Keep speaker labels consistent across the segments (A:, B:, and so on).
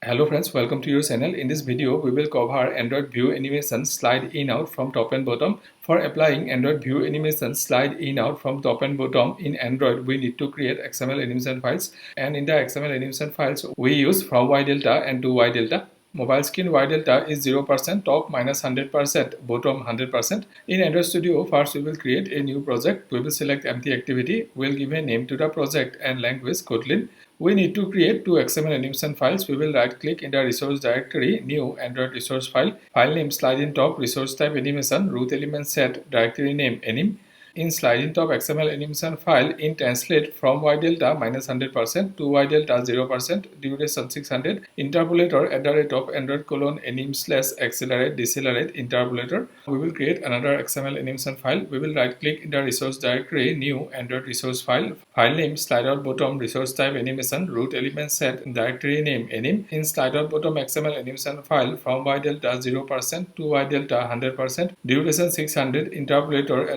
A: Hello friends, welcome to your channel. In this video, we will cover Android View Animation slide in out from top and bottom. For applying Android View Animation slide in out from top and bottom in Android, we need to create XML animation files. And in the XML animation files, we use from Y delta and to Y delta. Mobile screen Y delta is 0%, top minus 100%, bottom 100%. In Android Studio, first we will create a new project. We will select empty activity. We'll give a name to the project and language Kotlin. We need to create two XML animation files. We will right click in the resource directory, new Android resource file, file name slide in top, resource type animation, root element set, directory name anim. In slide in top XML animation file, in translate from Y delta minus 100% to Y delta 0%, duration 600, interpolator @ Android anim / accelerate decelerate interpolator. We will create another XML animation file. We will right click in the resource directory, new Android resource file, file name slide out bottom, resource type animation, root element set, directory name anim. In slide out bottom XML animation file, from Y delta 0% to Y delta 100%, duration 600, interpolator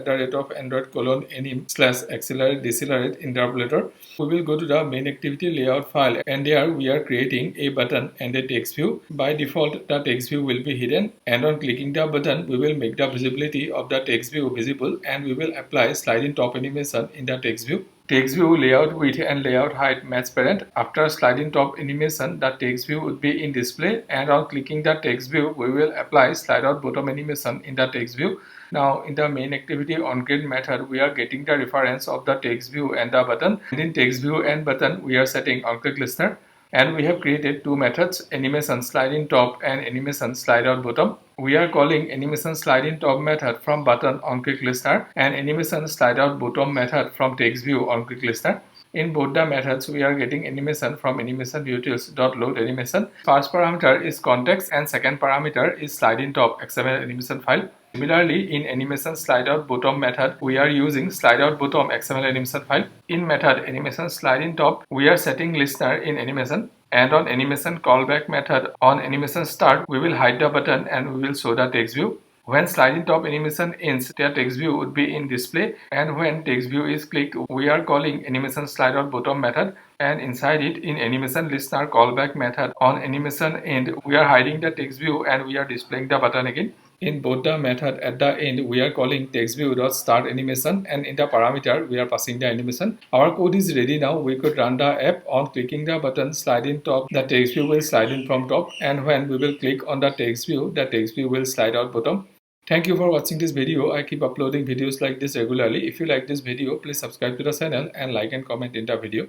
A: @ Android anim / accelerate decelerate interpolator. We will go to the main activity layout file, and there we are creating a button and a text view. By default, the text view will be hidden, and on clicking the button, we will make the visibility of the text view visible, and we will apply slide in top animation in the text view. Text view layout width and layout height match parent. After sliding top animation, the text view would be in display, and on clicking the text view, we will apply slide out bottom animation in the text view. Now in the main activity onGrid method, we are getting the reference of the text view and the button. And in text view and button, we are setting onClick listener. And we have created two methods, animation slide in top and animation slide out bottom. We are calling animation slide in top method from button onClick listener and animation slide out bottom method from text view onClick listener. In both the methods, we are getting animation from animationutils.load animation. First parameter is context and second parameter is slide in top XML animation file. Similarly, in animation slide out bottom method, we are using slide out bottom XML animation file. In method animation slide in top, we are setting listener in animation. And on animation callback method, on animation start, we will hide the button and we will show the text view. When slide in top animation ends, the text view would be in display, and when text view is clicked, we are calling animation slide out bottom method, and inside it, in animation listener callback method, on animation end, we are hiding the text view and we are displaying the button again. In both the method at the end, we are calling textView.start animation, and in the parameter we are passing the animation. Our code is ready now. We could run the app. On clicking the button slide in top, the text view will slide in from top, and when we will click on the text view will slide out bottom. Thank you for watching this video. I keep uploading videos like this regularly. If you like this video, please subscribe to the channel and like and comment in the video.